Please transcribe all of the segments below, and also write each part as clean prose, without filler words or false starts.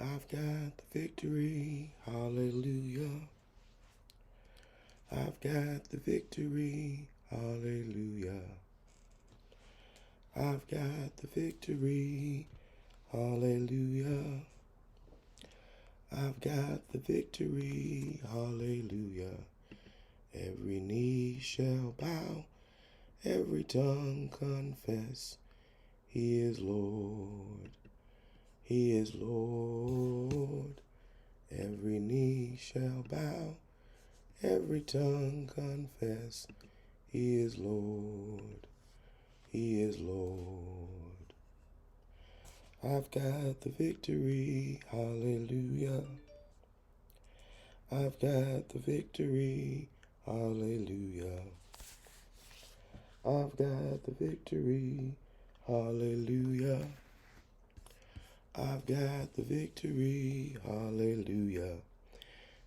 I've got the victory, hallelujah. I've got the victory, hallelujah. I've got the victory, hallelujah. I've got the victory, hallelujah. Every knee shall bow, every tongue confess, He is Lord, He is Lord. Every knee shall bow, every tongue confess, He is Lord, He is Lord. I've got the victory, hallelujah. I've got the victory, hallelujah. I've got the victory, hallelujah. I've got the victory, hallelujah.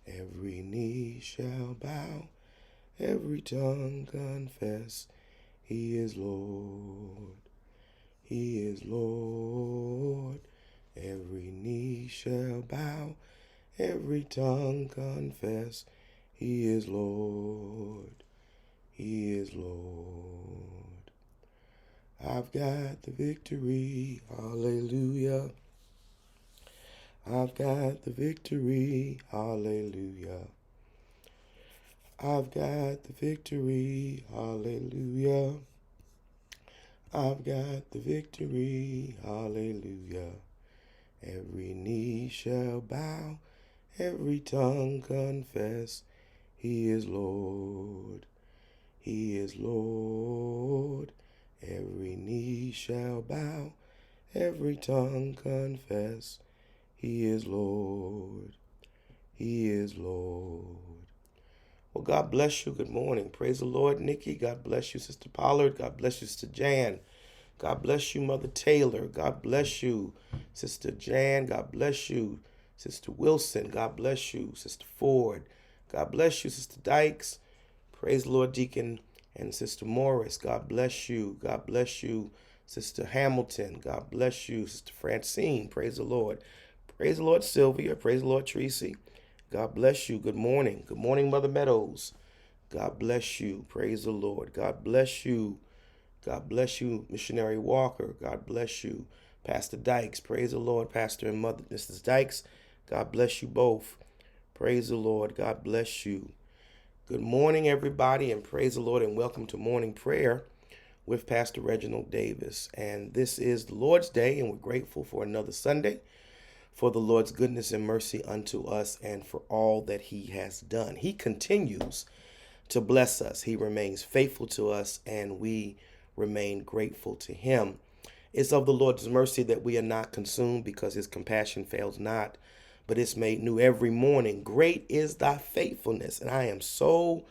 Every knee shall bow, every tongue confess, He is Lord, He is Lord. Every knee shall bow, every tongue confess, He is Lord, He is Lord. I've got the victory, hallelujah. I've got the victory, hallelujah. I've got the victory, hallelujah. I've got the victory, hallelujah. Every knee shall bow, every tongue confess, He is Lord, He is Lord. Every knee shall bow, every tongue confess, He is Lord, He is Lord. Well, God bless you. Good morning. Praise the Lord, Nikki. God bless you, Sister Pollard. God bless you, Sister Jan. God bless you, Mother Taylor. God bless you, Sister Jan. God bless you, Sister Wilson. God bless you, Sister Ford. God bless you, Sister Dykes. Praise the Lord, Deacon and Sister Morris. God bless you. God bless you, Sister Hamilton. God bless you, Sister Francine. Praise the Lord. Praise the Lord, Sylvia. Praise the Lord, Tracy. God bless you. Good morning. Good morning, Mother Meadows. God bless you. Praise the Lord. God bless you. God bless you, Missionary Walker. God bless you, Pastor Dykes. Praise the Lord, Pastor and Mother Mrs. Dykes. God bless you both. Praise the Lord. God bless you. Good morning, everybody, and praise the Lord, and welcome to morning prayer with Pastor Reginald Davis. And this is the Lord's Day, and we're grateful for another Sunday, for the Lord's goodness and mercy unto us, and for all that He has done. He continues to bless us. He remains faithful to us, and we remain grateful to Him. It's of the Lord's mercy that we are not consumed, because His compassion fails not, but it's made new every morning. Great is thy faithfulness, and I am so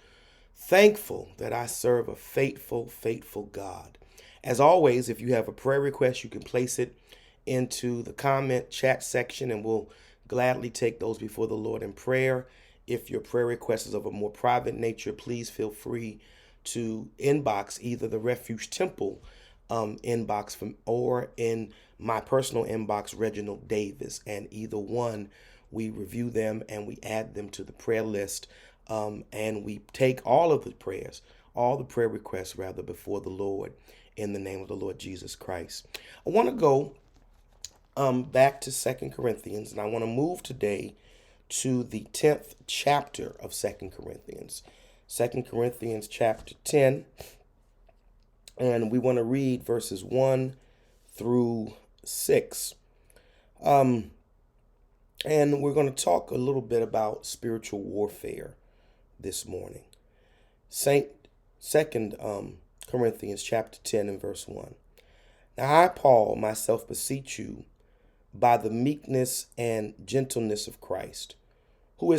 thankful that I serve a faithful, faithful God. As always, if you have a prayer request, you can place it into the comment chat section, and we'll gladly take those before the Lord in prayer. If your prayer request is of a more private nature, please feel free to inbox either the Refuge Temple inbox or in my personal inbox, Reginald Davis, and either one, we review them and we add them to the prayer list, and we take all of the prayers, all the prayer requests rather, before the Lord in the name of the Lord Jesus Christ. I want to go back to Second Corinthians, and I want to move today to the 10th chapter of Second Corinthians. Second Corinthians chapter 10, and we want to read verses 1 through 6. And we're going to talk a little bit about spiritual warfare this morning. Second Corinthians chapter 10 and verse 1. Now I, Paul, myself beseech you, by the meekness and gentleness of Christ, who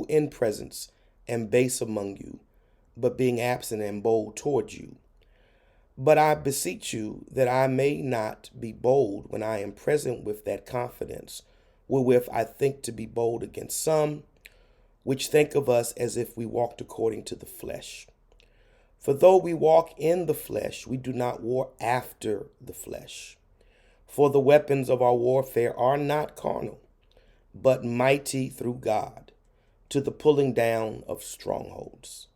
in presence am base among you, but being absent am bold toward you. But I beseech you that I may not be bold when I am present with that confidence, wherewith I think to be bold against some, which think of us as if we walked according to the flesh. For though we walk in the flesh, we do not war after the flesh. For the weapons of our warfare are not carnal, but mighty through God to the pulling down of strongholds,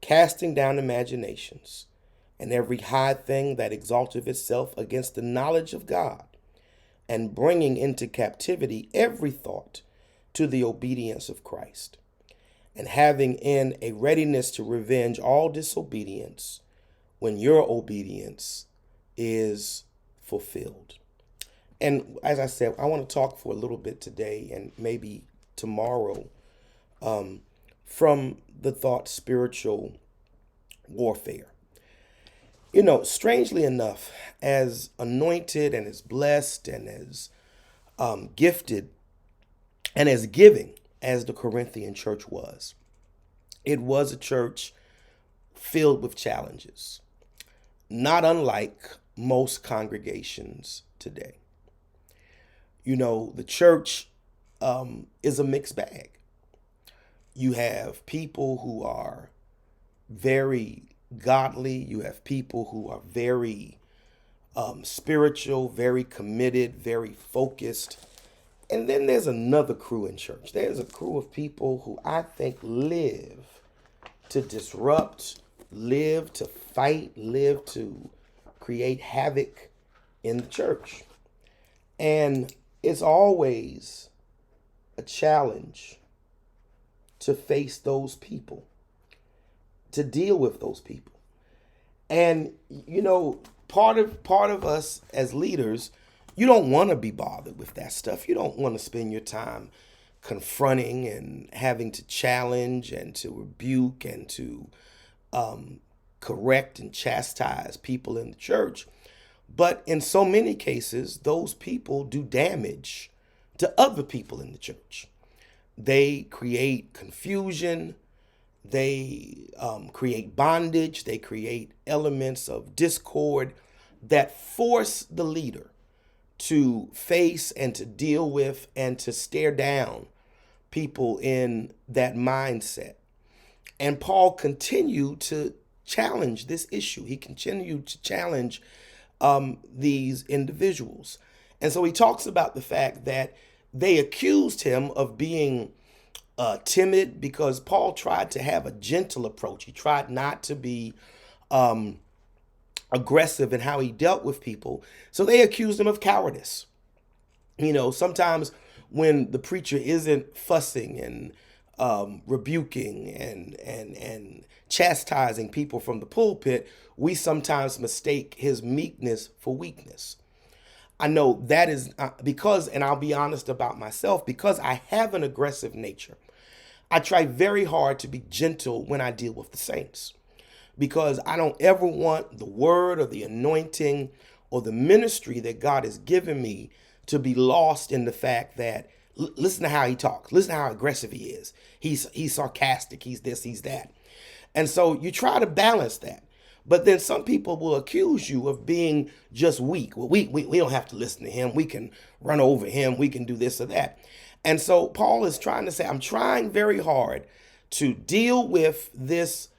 casting down imaginations, and every high thing that exalteth itself against the knowledge of God, and bringing into captivity every thought to the obedience of Christ, and having in a readiness to revenge all disobedience when your obedience is fulfilled. And as I said, I want to talk for a little bit today and maybe tomorrow from the thought spiritual warfare. You know, strangely enough, as anointed and as blessed and as gifted and as giving as the Corinthian church was, it was a church filled with challenges, not unlike most congregations today. You know, the church is a mixed bag. You have people who are very godly. You have people who are very spiritual, very committed, very focused. And then there's another crew in church. There's a crew of people who I think live to disrupt, live to fight, live to create havoc in the church. And it's always a challenge to face those people, to deal with those people. And you know, part of us as leaders, you don't want to be bothered with that stuff. You don't want to spend your time confronting and having to challenge and to rebuke and to correct and chastise people in the church. But in so many cases, those people do damage to other people in the church. They create confusion. They create bondage. They create elements of discord that force the leader to face and to deal with and to stare down people in that mindset. And Paul continued to challenge this issue. He continued to challenge these individuals. And so he talks about the fact that they accused him of being timid because Paul tried to have a gentle approach. He tried not to be aggressive in how he dealt with people. So they accused him of cowardice. You know, sometimes when the preacher isn't fussing and rebuking and chastising people from the pulpit, we sometimes mistake his meekness for weakness. I know that is because, and I'll be honest about myself, because I have an aggressive nature. I try very hard to be gentle when I deal with the saints, because I don't ever want the word or the anointing or the ministry that God has given me to be lost in the fact that, listen to how he talks. Listen to how aggressive he is. He's sarcastic. He's this, he's that. And so you try to balance that. But then some people will accuse you of being just weak. Well, we don't have to listen to him. We can run over him. We can do this or that. And so Paul is trying to say, I'm trying very hard to deal with these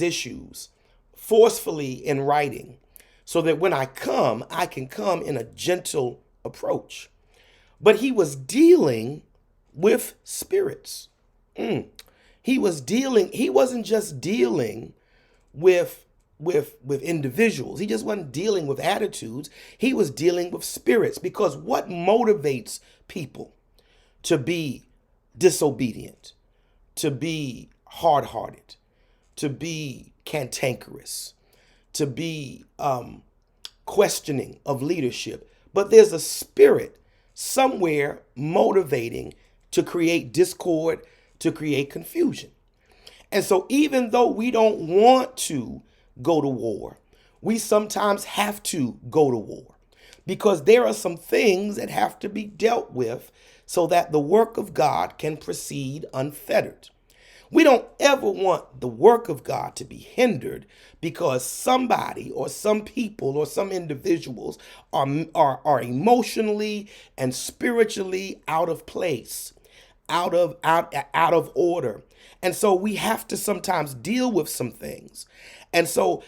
issues forcefully in writing so that when I can come in a gentle approach. But he was dealing with spirits. He wasn't just dealing with individuals. He just wasn't dealing with attitudes. He was dealing with spirits, because what motivates people to be disobedient, to be hard-hearted, to be cantankerous, to be questioning of leadership? But there's a spirit somewhere motivating to create discord, to create confusion. And so even though we don't want to go to war, we sometimes have to go to war, because there are some things that have to be dealt with so that the work of God can proceed unfettered. We don't ever want the work of God to be hindered because somebody or some people or some individuals are emotionally and spiritually out of place, out of order. And so we have to sometimes deal with some things. And so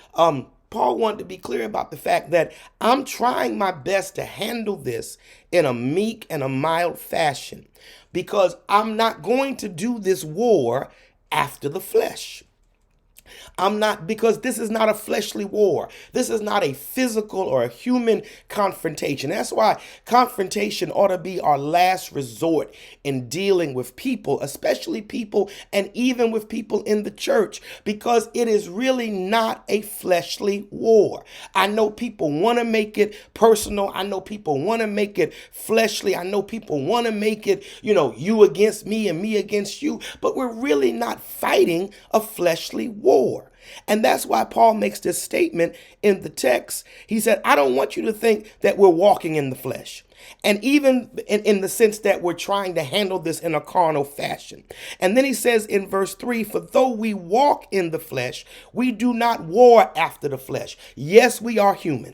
Paul wanted to be clear about the fact that I'm trying my best to handle this in a meek and a mild fashion because I'm not going to do this war after the flesh. I'm not, because this is not a fleshly war. This is not a physical or a human confrontation. That's why confrontation ought to be our last resort in dealing with people, especially people and even with people in the church, because it is really not a fleshly war. I know people want to make it personal. I know people want to make it fleshly. I know people want to make it, you against me and me against you, but we're really not fighting a fleshly war. And that's why Paul makes this statement in the text. He said, I don't want you to think that we're walking in the flesh. And even in the sense that we're trying to handle this in a carnal fashion. And then he says in verse 3, for though we walk in the flesh, we do not war after the flesh. Yes, we are human.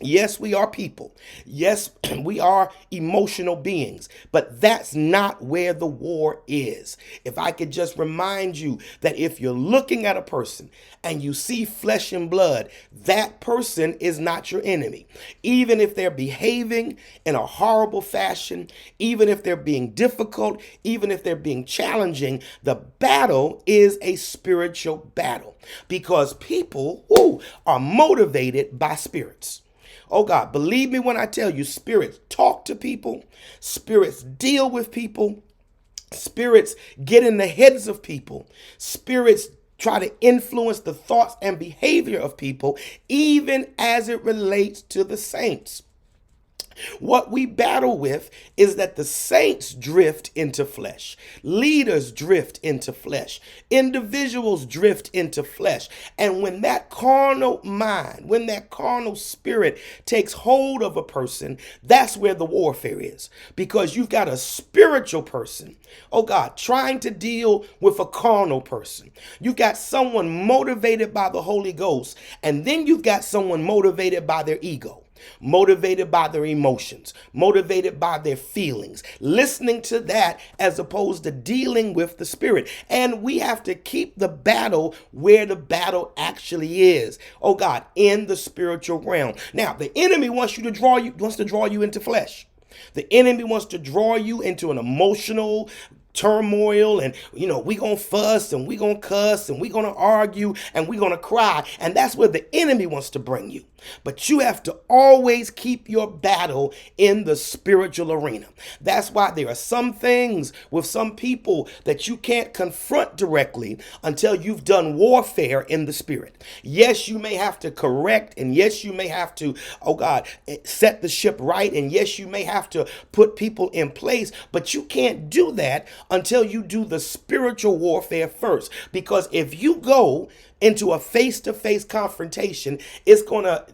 Yes, we are people. Yes, we are emotional beings, but that's not where the war is. If I could just remind you that if you're looking at a person and you see flesh and blood, that person is not your enemy. Even if they're behaving in a horrible fashion, even if they're being difficult, even if they're being challenging, the battle is a spiritual battle because people are motivated by spirits. Oh God, believe me when I tell you, spirits talk to people, spirits deal with people, spirits get in the heads of people, spirits try to influence the thoughts and behavior of people, even as it relates to the saints. What we battle with is that the saints drift into flesh. Leaders drift into flesh. Individuals drift into flesh. And when that carnal mind, when that carnal spirit takes hold of a person, that's where the warfare is. Because you've got a spiritual person, oh God, trying to deal with a carnal person. You've got someone motivated by the Holy Ghost, and then you've got someone motivated by their ego. Motivated by their emotions, motivated by their feelings, listening to that as opposed to dealing with the spirit. And we have to keep the battle where the battle actually is. Oh God, in the spiritual realm. Now, the enemy wants to draw you into flesh. The enemy wants to draw you into an emotional turmoil, and we gonna fuss and we gonna cuss and we gonna argue and we gonna cry, and that's where the enemy wants to bring you. But you have to always keep your battle in the spiritual arena. That's why there are some things with some people that you can't confront directly until you've done warfare in the spirit. Yes, you may have to correct, and yes, you may have to, oh God, set the ship right, and yes, you may have to put people in place, but you can't do that until you do the spiritual warfare first. Because if you go into a face-to-face confrontation, it's gonna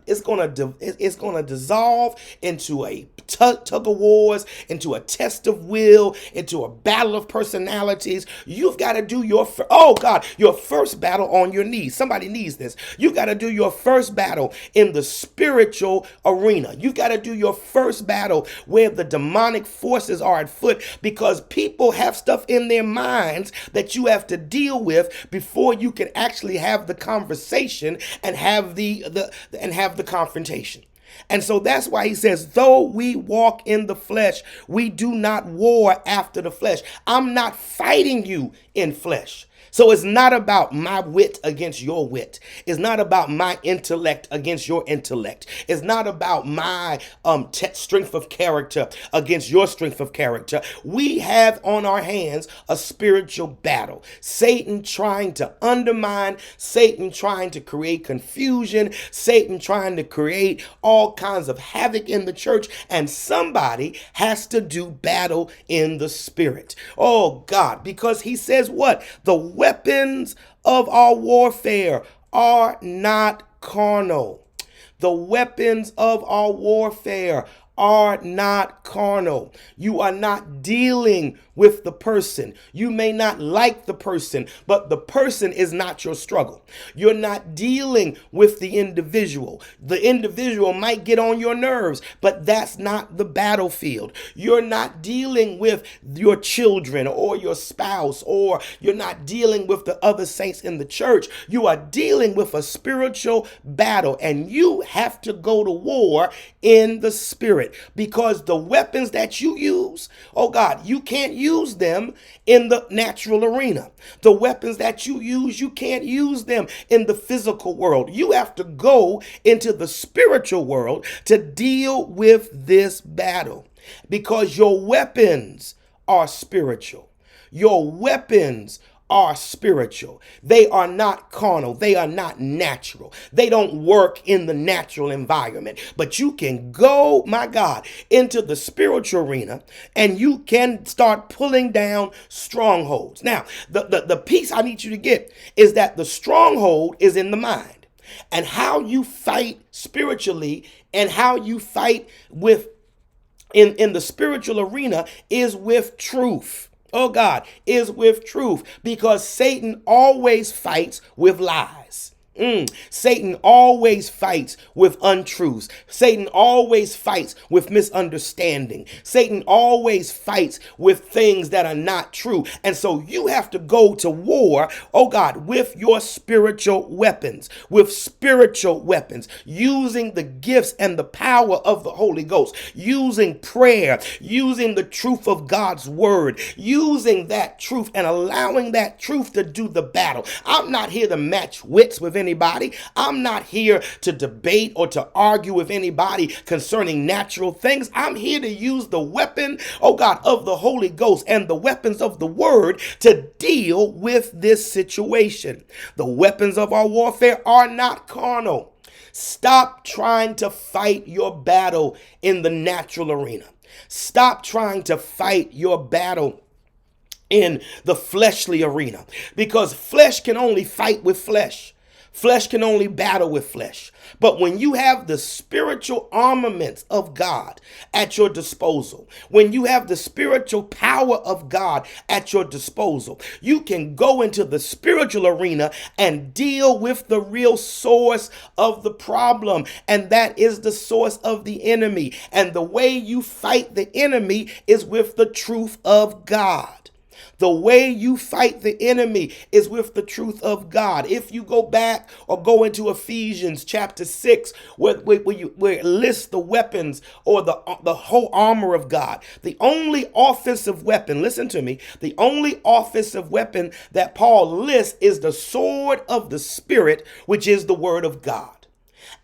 dissolve into a tug of wars, into a test of will, into a battle of personalities. You've got to do your first battle on your knees. Somebody needs this. You've got to do your first battle in the spiritual arena. You've got to do your first battle where the demonic forces are at foot, because people have stuff in their minds that you have to deal with before you can actually have the conversation and have the confrontation. And so that's why he says, though we walk in the flesh, we do not war after the flesh. I'm not fighting you in flesh. So it's not about my wit against your wit. It's not about my intellect against your intellect. It's not about my strength of character against your strength of character. We have on our hands a spiritual battle. Satan trying to undermine, Satan trying to create confusion, Satan trying to create all kinds of havoc in the church, and somebody has to do battle in the spirit. Oh God, because he says what? The weapons of our warfare are not carnal. The weapons of our warfare are not carnal. You are not dealing with the person. You may not like the person, but the person is not your struggle. You're not dealing with the individual. The individual might get on your nerves, but that's not the battlefield. You're not dealing with your children or your spouse, or you're not dealing with the other saints in the church. You are dealing with a spiritual battle, and you have to go to war in the spirit, because the weapons that you use, oh God, you can't use them in the natural arena. The weapons that you use, you can't use them in the physical world. You have to go into the spiritual world to deal with this battle, because your weapons are spiritual. Your weapons are spiritual. They are not carnal. They are not natural. They don't work in the natural environment. But you can go, my God, into the spiritual arena, and you can start pulling down strongholds. Now, the piece I need you to get is that the stronghold is in the mind, and how you fight spiritually and how you fight with in the spiritual arena is with truth. Oh God, is with truth, because Satan always fights with lies. Satan always fights with untruths. Satan always fights with misunderstanding. Satan always fights with things that are not true. And so you have to go to war, oh God, with your spiritual weapons, using the gifts and the power of the Holy Ghost, using prayer, using the truth of God's word, using that truth and allowing that truth to do the battle. I'm not here to match wits with anybody. I'm not here to debate or to argue with anybody concerning natural things. I'm here to use the weapon, oh God, of the Holy Ghost and the weapons of the word to deal with this situation. The weapons of our warfare are not carnal. Stop trying to fight your battle in the natural arena. Stop trying to fight your battle in the fleshly arena, because flesh can only fight with flesh. Flesh can only battle with flesh. But when you have the spiritual armaments of God at your disposal, when you have the spiritual power of God at your disposal, you can go into the spiritual arena and deal with the real source of the problem. And that is the source of the enemy. And the way you fight the enemy is with the truth of God. The way you fight the enemy is with the truth of God. If you go back or go into Ephesians chapter 6, where it lists the weapons or the whole armor of God, the only offensive weapon, listen to me, the only offensive weapon that Paul lists is the sword of the Spirit, which is the word of God.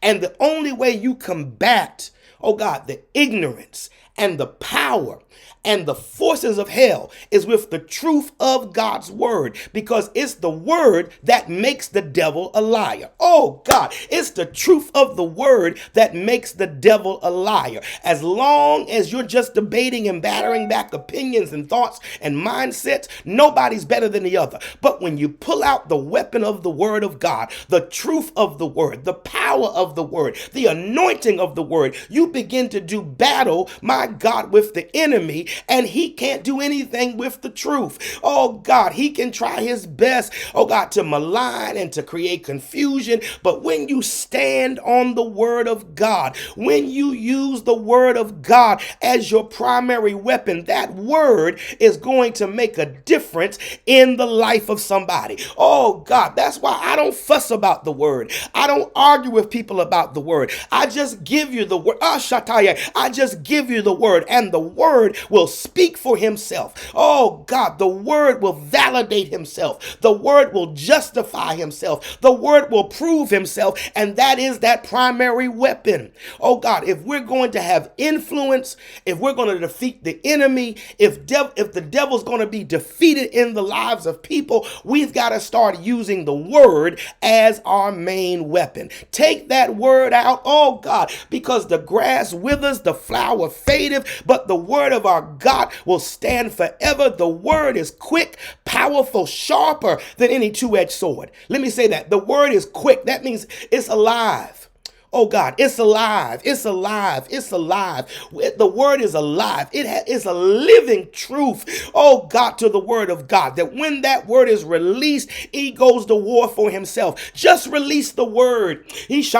And the only way you combat, oh God, the ignorance and the power and the forces of hell is with the truth of God's word, because it's the word that makes the devil a liar. Oh God, it's the truth of the word that makes the devil a liar. As long as you're just debating and battering back opinions and thoughts and mindsets, nobody's better than the other. But when you pull out the weapon of the word of God, the truth of the word, the power of the word, the anointing of the word, you begin to do battle, my God, with the enemy, and he can't do anything with the truth. Oh God, he can try his best, oh God, to malign and to create confusion. But when you stand on the word of God, when you use the word of God as your primary weapon, that word is going to make a difference in the life of somebody. Oh God, that's why I don't fuss about the word. I don't argue with people about the word. I just give you the word. I just give you the word, and the word will speak for himself. Oh God, the word will validate himself. The word will justify himself. The word will prove himself. And that is that primary weapon. Oh God, if we're going to have influence, if we're going to defeat the enemy, if the devil's going to be defeated in the lives of people, we've got to start using the word as our main weapon. Take that word out, oh God, because the grass withers, the flower fadeth, but the word of our God will stand forever. The word is quick, powerful, sharper than any two-edged sword. Let me say that. The word is quick. That means it's alive. Oh God, it's alive. It's alive. It's alive. The word is alive. It's a living truth. Oh God, to the word of God, that when that word is released, he goes to war for himself. Just release the word. Just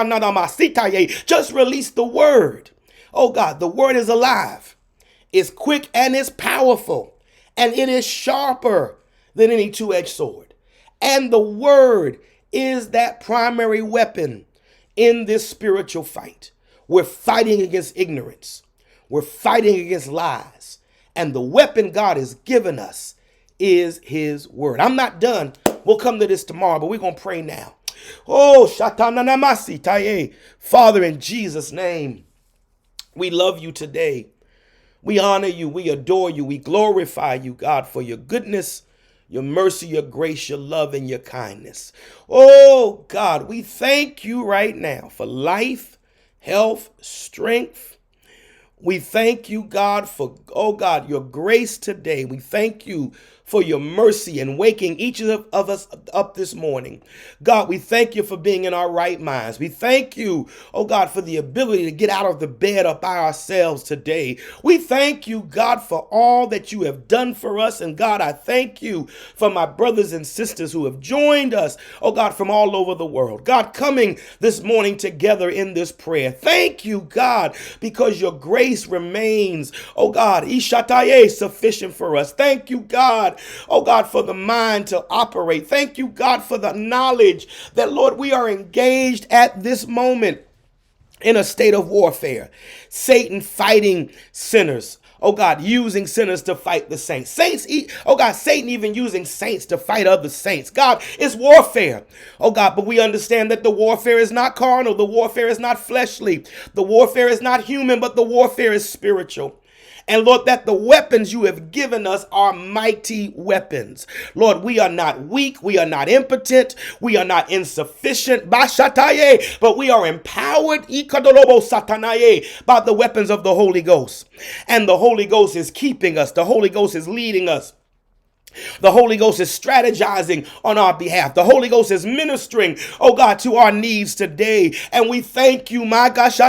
release the word. Oh God, the word is alive. It's quick and it's powerful. And it is sharper than any two-edged sword. And the word is that primary weapon in this spiritual fight. We're fighting against ignorance. We're fighting against lies. And the weapon God has given us is his word. I'm not done. We'll come to this tomorrow, but we're going to pray now. Oh, Shatananamasi Taye. Father, in Jesus' name, we love you today. We honor you. We adore you. We glorify you, God, for your goodness, your mercy, your grace, your love, and your kindness. Oh, God, we thank you right now for life, health, strength. We thank you, God, for, oh, God, your grace today. We thank you for your mercy and waking each of us up this morning. God, we thank you for being in our right minds. We thank you, oh God, for the ability to get out of the bed up by ourselves today. We thank you, God, for all that you have done for us. And God, I thank you for my brothers and sisters who have joined us, oh God, from all over the world. God, coming this morning together in this prayer. Thank you, God, because your grace remains, oh God, Ishataye, sufficient for us. Thank you, God, oh God, for the mind to operate. Thank you, God, for the knowledge that, Lord, we are engaged at this moment in a state of warfare. Satan fighting sinners. Oh God, using sinners to fight the saints. Satan even using saints to fight other saints. God, it's warfare. Oh God, but we understand that the warfare is not carnal. The warfare is not fleshly. The warfare is not human, but the warfare is spiritual. And Lord, that the weapons you have given us are mighty weapons. Lord, we are not weak. We are not impotent. We are not insufficient. But we are empowered by the weapons of the Holy Ghost. And the Holy Ghost is keeping us. The Holy Ghost is leading us. The Holy Ghost is strategizing on our behalf. The Holy Ghost is ministering, oh God, to our needs today. And we thank you, my gosh,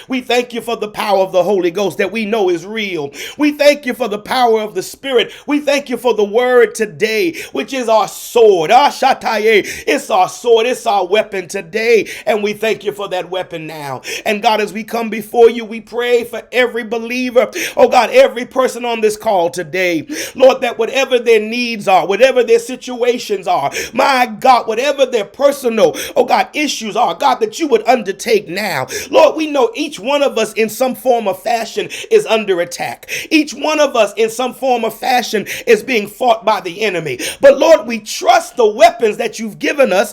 we thank you for the power of the Holy Ghost that we know is real. We thank you for the power of the Spirit. We thank you for the word today, which is our sword. It's our sword. It's our weapon today. And we thank you for that weapon now. And God, as we come before you, we pray for every believer, oh God, every person on this call today, Lord, that whatever their needs are, whatever their situations are, my God, whatever their personal, oh God, issues are, God, that you would undertake now. Lord, we know each one of us in some form or fashion is under attack. Each one of us in some form or fashion is being fought by the enemy. But Lord, we trust the weapons that you've given us,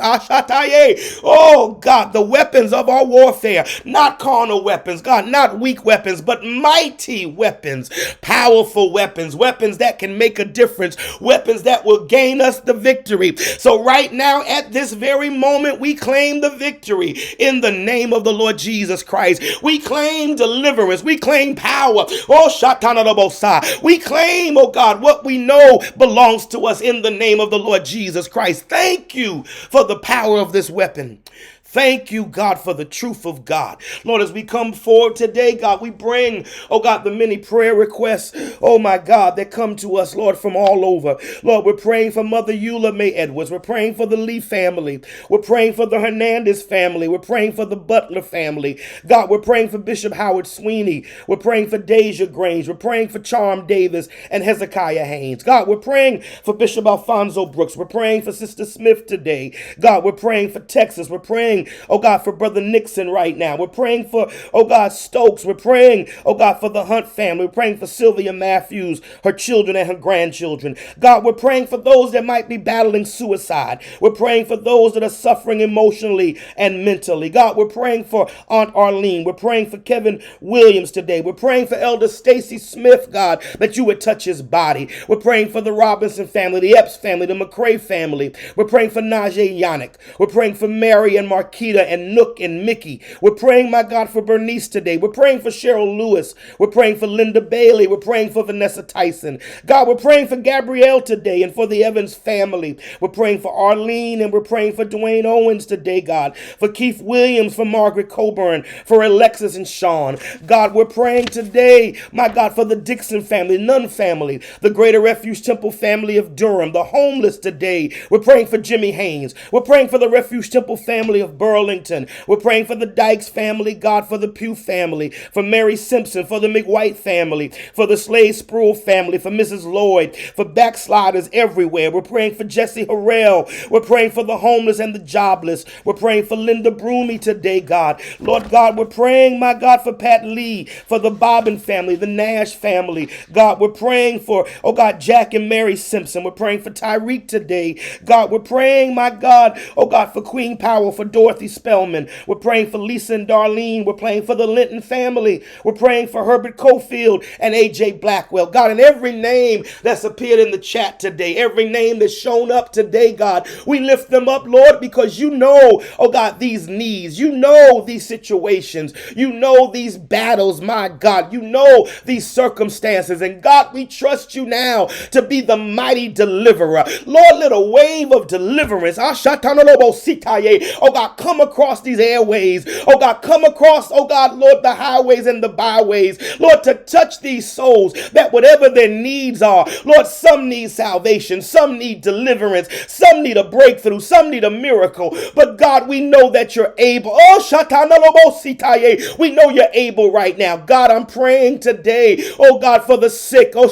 oh God, the weapons of our warfare, not carnal weapons, God, not weak weapons, but mighty weapons, powerful weapons, weapons that can make a difference, weapons that will gain us the victory. So right now, at this very moment, we claim the victory in the name of the Lord Jesus Christ. We claim deliverance. We claim power. Oh, Shatana Bosa. We claim, oh God, what we know belongs to us in the name of the Lord Jesus Christ. Thank you for the power of this weapon. Thank you, God, for the truth of God. Lord, as we come forward today, God, we bring, oh God, the many prayer requests, oh my God, that come to us, Lord, from all over. Lord, we're praying for Mother Eula May Edwards. We're praying for the Lee family. We're praying for the Hernandez family. We're praying for the Butler family. God, we're praying for Bishop Howard Sweeney. We're praying for Deja Grange. We're praying for Charm Davis and Hezekiah Haynes. God, we're praying for Bishop Alfonso Brooks. We're praying for Sister Smith today. God, we're praying for Texas. We're praying, oh God, for Brother Nixon right now. We're praying for, oh God, Stokes. We're praying, oh God, for the Hunt family. We're praying for Sylvia Matthews, her children and her grandchildren. God, we're praying for those that might be battling suicide. We're praying for those that are suffering emotionally and mentally. God, we're praying for Aunt Arlene. We're praying for Kevin Williams today. We're praying for Elder Stacy Smith, God, that you would touch his body. We're praying for the Robinson family, the Epps family, the McCrae family. We're praying for Najee Yannick. We're praying for Mary and Mark Marquita and Nook and Mickey. We're praying, my God, for Bernice today. We're praying for Cheryl Lewis. We're praying for Linda Bailey. We're praying for Vanessa Tyson. God, we're praying for Gabrielle today and for the Evans family. We're praying for Arlene and we're praying for Dwayne Owens today, God. For Keith Williams, for Margaret Coburn, for Alexis and Sean. God, we're praying today, my God, for the Dixon family, Nunn family, the Greater Refuge Temple family of Durham, the homeless today. We're praying for Jimmy Haynes. We're praying for the Refuge Temple family of Burlington. We're praying for the Dykes family, God, for the Pugh family, for Mary Simpson, for the McWhite family, for the Slade Spruill family, for Mrs. Lloyd, for backsliders everywhere. We're praying for Jesse Harrell. We're praying for the homeless and the jobless. We're praying for Linda Broomy today, God. Lord God, we're praying, my God, for Pat Lee, for the Bobbin family, the Nash family. God, we're praying for, oh God, Jack and Mary Simpson. We're praying for Tyreek today. God, we're praying, my God, oh God, for Queen Powell, for Dorothy Spellman. We're praying for Lisa and Darlene. We're praying for the Linton family. We're praying for Herbert Cofield and AJ Blackwell. God, and every name that's appeared in the chat today, every name that's shown up today, God, we lift them up, Lord, because you know, oh God, these needs. You know these situations. You know these battles, my God. You know these circumstances. And God, we trust you now to be the mighty deliverer. Lord, let a wave of deliverance, oh God, come across these airways. Oh God, come across, oh God, Lord, the highways and the byways. Lord, to touch these souls that whatever their needs are, Lord, some need salvation, some need deliverance, some need a breakthrough, some need a miracle. But God, we know that you're able. We know you're able right now. God, I'm praying today, oh God, for the sick. Oh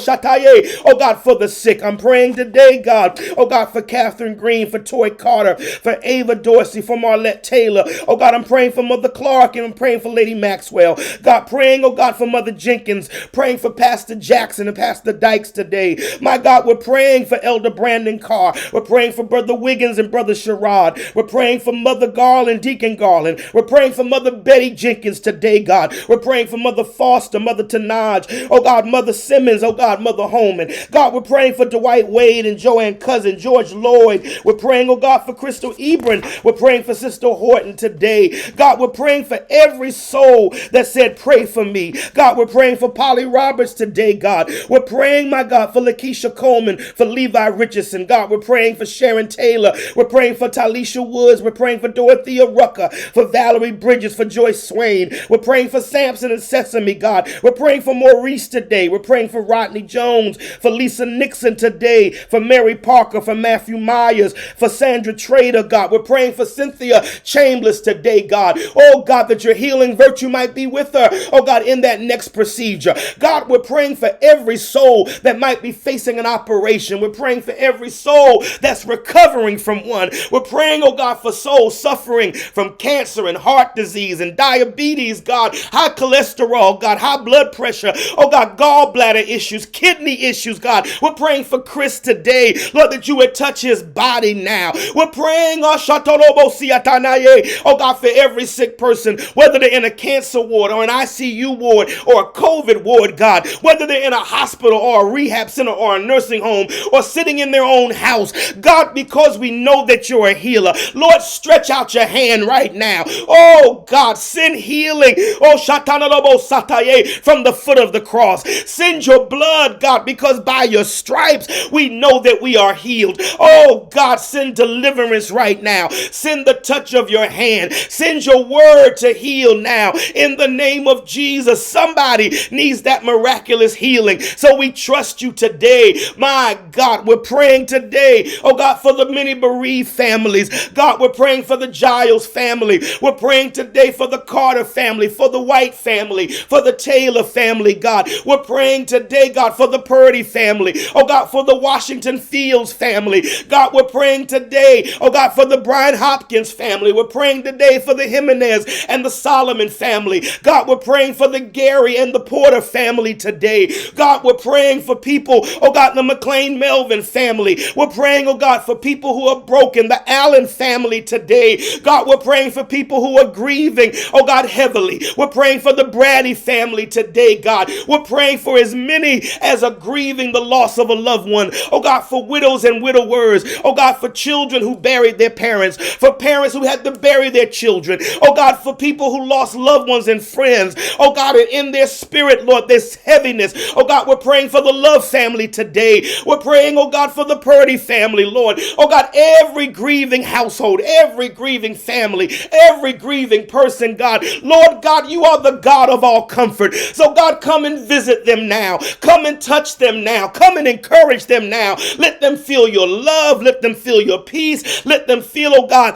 God, for the sick. I'm praying today, God, oh God, for Catherine Green, for Toy Carter, for Ava Dorsey, for Marlette Taylor. Oh God, I'm praying for Mother Clark and I'm praying for Lady Maxwell. God, praying, oh God, for Mother Jenkins, praying for Pastor Jackson and Pastor Dykes today. My God, we're praying for Elder Brandon Carr. We're praying for Brother Wiggins and Brother Sherrod. We're praying for Mother Garland, Deacon Garland. We're praying for Mother Betty Jenkins today, God. We're praying for Mother Foster, Mother Tanaj, oh God, Mother Simmons, oh God, Mother Holman. God, we're praying for Dwight Wade and Joanne Cousin, George Lloyd. We're praying, oh God, for Crystal Ebron. We're praying for Sister Horton today. God, we're praying for every soul that said, pray for me. God, we're praying for Polly Roberts today, God. We're praying, my God, for Lakeisha Coleman, for Levi Richardson. God, we're praying for Sharon Taylor. We're praying for Talisha Woods. We're praying for Dorothea Rucker, for Valerie Bridges, for Joyce Swain. We're praying for Samson and Sesame, God. We're praying for Maurice today. We're praying for Rodney Jones, for Lisa Nixon today, for Mary Parker, for Matthew Myers, for Sandra Trader, God. We're praying for Cynthia Chambers today, God. Oh, God, that your healing virtue might be with her. Oh, God, in that next procedure. God, we're praying for every soul that might be facing an operation. We're praying for every soul that's recovering from one. We're praying, oh, God, for souls suffering from cancer and heart disease and diabetes, God, high cholesterol, God, high blood pressure, oh, God, gallbladder issues, kidney issues, God. We're praying for Chris today, Lord, that you would touch his body now. We're praying, oh God, for every sick person, whether they're in a cancer ward or an ICU ward or a COVID ward, God, whether they're in a hospital or a rehab center or a nursing home or sitting in their own house, God, because we know that you're a healer. Lord, stretch out your hand right now. Oh, God, send healing. Oh, from the foot of the cross. Send your blood, God, because by your stripes we know that we are healed. Oh, God, send deliverance right now. Send the touch of your hand. Send your word to heal now. In the name of Jesus, somebody needs that miraculous healing. So we trust you today. My God, we're praying today, oh God, for the many bereaved families. God, we're praying for the Giles family. We're praying today for the Carter family, for the White family, for the Taylor family, God. We're praying today, God, for the Purdy family. Oh God, for the Washington Fields family. God, we're praying today, oh God, for the Brian Hopkins family. We're praying today for the Jimenez and the Solomon family. God, we're praying for the Gary and the Porter family today. God, we're praying for people, oh God, the McLean Melvin family. We're praying, oh God, for people who are broken, the Allen family today. God, we're praying for people who are grieving, oh God, heavily. We're praying for the Brady family today, God. We're praying for as many as are grieving the loss of a loved one. Oh God, for widows and widowers. Oh God, for children who buried their parents. For parents who had to bury their children. Oh God, for people who lost loved ones and friends. Oh God, in their spirit, Lord, this heaviness. Oh God, we're praying for the Love family today. We're praying, oh God, for the Purdy family, Lord. Oh God, every grieving household, every grieving family, every grieving person, God. Lord God, you are the God of all comfort. So God, come and visit them now. Come and touch them now. Come and encourage them now. Let them feel your love. Let them feel your peace. Let them feel, oh God,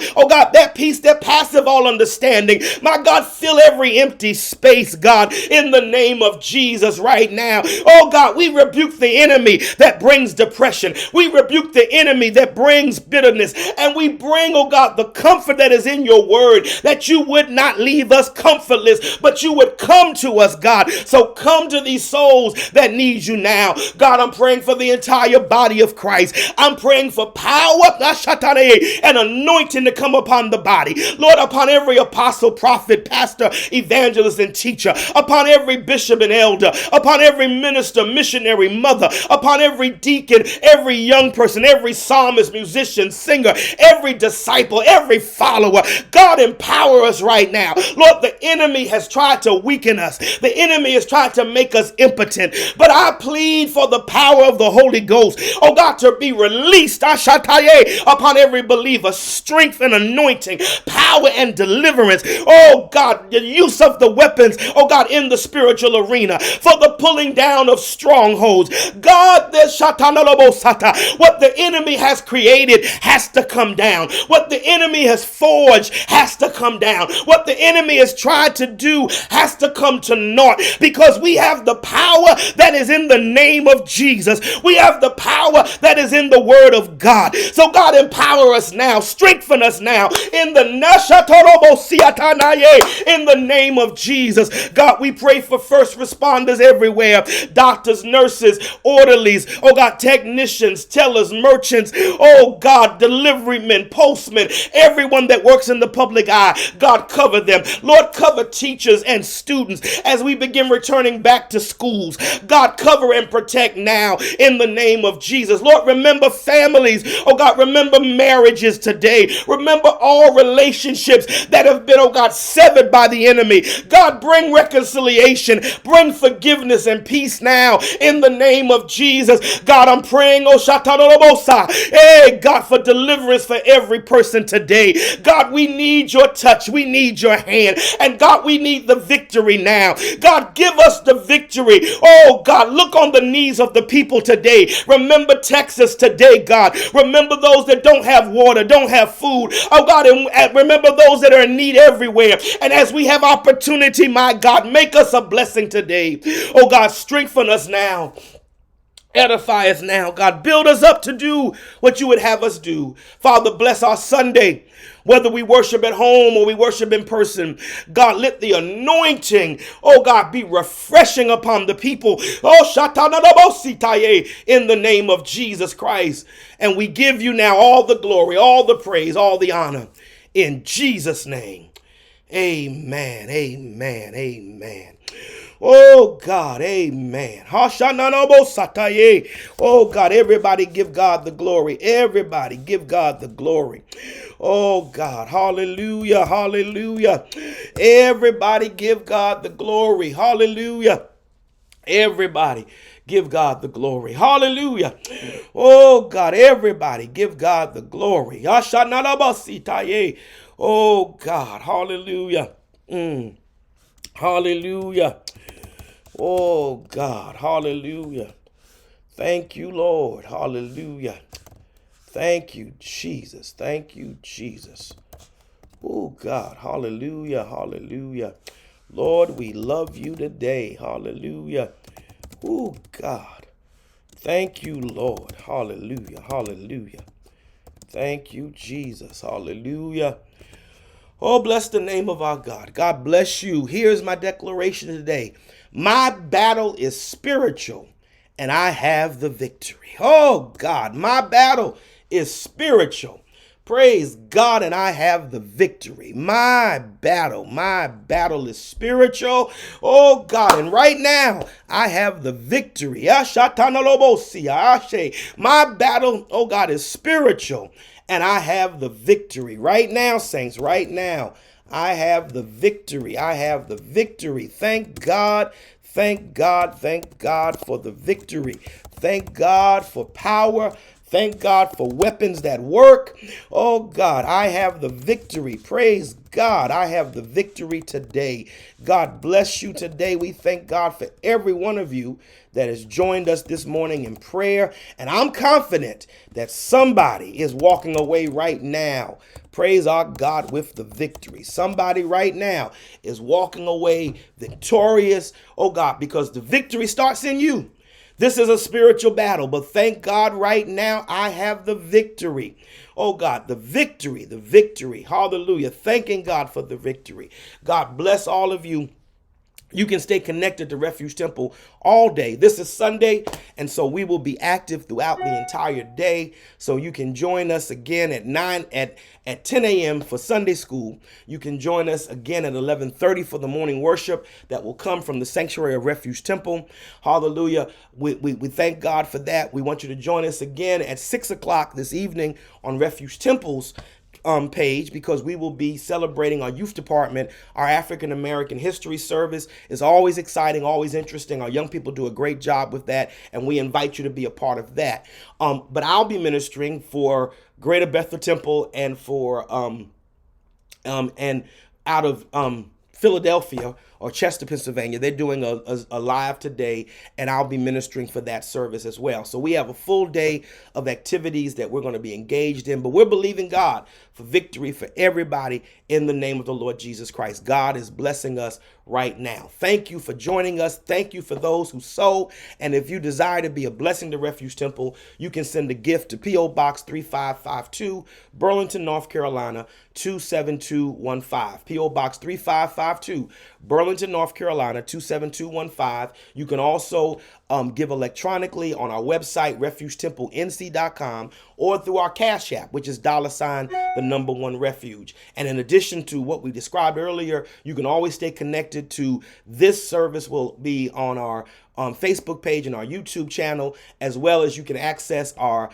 that peace that passeth all understanding. My God, fill every empty space, God, in the name of Jesus right now. Oh God, we rebuke the enemy that brings depression. We rebuke the enemy that brings bitterness. And we bring, oh God, the comfort that is in your word, that you would not leave us comfortless, but you would come to us, God. So come to these souls that need you now. God, I'm praying for the entire body of Christ. I'm praying for power and anointing to come upon the body. Lord, upon every apostle, prophet, pastor, evangelist, and teacher, upon every bishop and elder, upon every minister, missionary, mother, upon every deacon, every young person, every psalmist, musician, singer, every disciple, every follower. God, empower us right now. Lord, the enemy has tried to weaken us. The enemy has tried to make us impotent. But I plead for the power of the Holy Ghost, oh God, to be released upon every believer. Strength and anointing, power and deliverance. Oh God, the use of the weapons, oh God, in the spiritual arena for the pulling down of strongholds. God, what the enemy has created has to come down. What the enemy has forged has to come down. What the enemy has tried to do has to come to naught, because we have the power that is in the name of Jesus. We have the power that is in the word of God. So God, empower us now, strengthen us now in the name of Jesus. God, we pray for first responders everywhere, doctors, nurses, orderlies, oh God, technicians, tellers, merchants, oh God, delivery men, postmen, everyone that works in the public eye. God, cover them. Lord, cover teachers and students as we begin returning back to schools. God, cover and protect now in the name of Jesus. Lord, remember families. Oh God, remember marriages today. Remember all relationships that have been, oh God, severed by the enemy. God, bring reconciliation, bring forgiveness and peace now in the name of Jesus. God, I'm praying, oh Shatanobosa, hey God, for deliverance for every person today. God, we need your touch. We need your hand. And God, we need the victory now. God, give us the victory. Oh God, look on the knees of the people today. Remember Texas today, God. Remember those that don't have water, don't have food. Oh God, and remember those that are in need everywhere. And as we have opportunity, my God, make us a blessing today. Oh God, strengthen us now. Edify us now, God. Build us up to do what you would have us do. Father, bless our Sunday, whether we worship at home or we worship in person. God, let the anointing, oh God, be refreshing upon the people. Oh, Shatanadabositaye, in the name of Jesus Christ. And we give you now all the glory, all the praise, all the honor. In Jesus' name. Amen, amen, amen. Oh God, amen. Oh God, everybody give God the glory. Everybody give God the glory. Oh God, hallelujah, hallelujah. Everybody give God the glory. Hallelujah. Everybody give God the glory. Hallelujah. Oh God, everybody give God the glory. Oh God, hallelujah. Hallelujah. Oh God, hallelujah. Thank you, Lord. Hallelujah. Thank you, Jesus. Thank you, Jesus. Oh God, hallelujah, hallelujah. Lord, we love you today. Hallelujah. Oh God. Thank you, Lord. Hallelujah, hallelujah. Thank you, Jesus. Hallelujah. Oh, bless the name of our God. God bless you. Here's my declaration today. My battle is spiritual, and I have the victory. Oh, God, my battle is spiritual, Praise God, and I have the victory. My battle is spiritual. Oh God, and right now I have the victory. My battle, oh God, is spiritual, and I have the victory. Right now, saints, right now, I have the victory. I have the victory. Thank God. Thank God. Thank God for the victory. Thank God for power. Thank God for weapons that work. Oh God, I have the victory. Praise God, I have the victory today. God bless you today. We thank God for every one of you that has joined us this morning in prayer. And I'm confident that somebody is walking away right now. Praise our God with the victory. Somebody right now is walking away victorious. Oh God, because the victory starts in you. This is a spiritual battle, but thank God right now I have the victory. Oh God, the victory, the victory. Hallelujah. Thanking God for the victory. God bless all of you. You can stay connected to Refuge Temple all day. This is Sunday, and so we will be active throughout the entire day. So you can join us again at 10 a.m. for Sunday school. You can join us again at 11:30 for the morning worship that will come from the sanctuary of Refuge Temple. Hallelujah. We thank God for that. We want you to join us again at 6 o'clock this evening on Refuge Temple's page, because we will be celebrating our youth department. Our African American history service is always exciting, always interesting. Our young people do a great job with that, and we invite you to be a part of that. But I'll be ministering for Greater Bethel Temple and for and out of Philadelphia or Chester, Pennsylvania. They're doing a live today, and I'll be ministering for that service as well. So we have a full day of activities that we're going to be engaged in, but we're believing God for victory for everybody in the name of the Lord Jesus Christ. God is blessing us right now. Thank you for joining us. Thank you for those who sow. And if you desire to be a blessing to Refuge Temple, you can send a gift to P.O. Box 3552, Burlington, North Carolina, 27215. P.O. Box 3552, Burlington, North Carolina, 27215. You can also give electronically on our website, refugetemple.nc.com, or through our Cash App, which is $1 refuge. And in addition to what we described earlier, you can always stay connected to this service. Will be on our Facebook page and our YouTube channel, as well as you can access our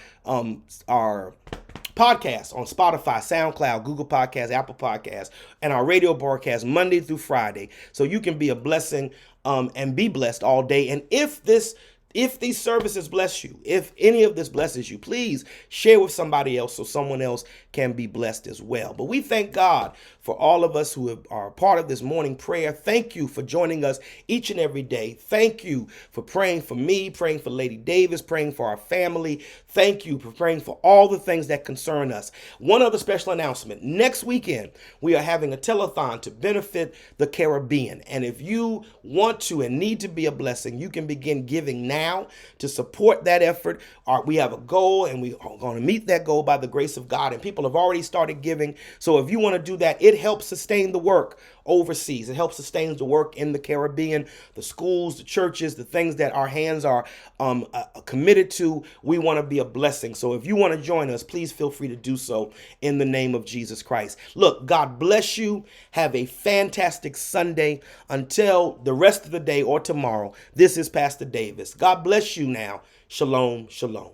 podcasts on Spotify, SoundCloud, Google Podcasts, Apple Podcasts, and our radio broadcast Monday through Friday. So you can be a blessing and be blessed all day. And if these services bless you, if any of this blesses you, please share with somebody else so someone else can be blessed as well. But we thank God for all of us who are a part of this morning prayer. Thank you for joining us each and every day. Thank you for praying for me, praying for Lady Davis, praying for our family. Thank you for praying for all the things that concern us. One other special announcement. Next weekend, we are having a telethon to benefit the Caribbean. And if you want to and need to be a blessing, you can begin giving now to support that effort. We have a goal, and we are going to meet that goal by the grace of God. And people have already started giving. So if you want to do that, it helps sustain the work overseas. It helps sustain the work in the Caribbean, the schools, the churches, the things that our hands are committed to. We want to be a blessing. So if you want to join us, please feel free to do so in the name of Jesus Christ. Look, God bless you. Have a fantastic Sunday. Until the rest of the day or tomorrow, this is Pastor Davis. God bless you now. Shalom, shalom.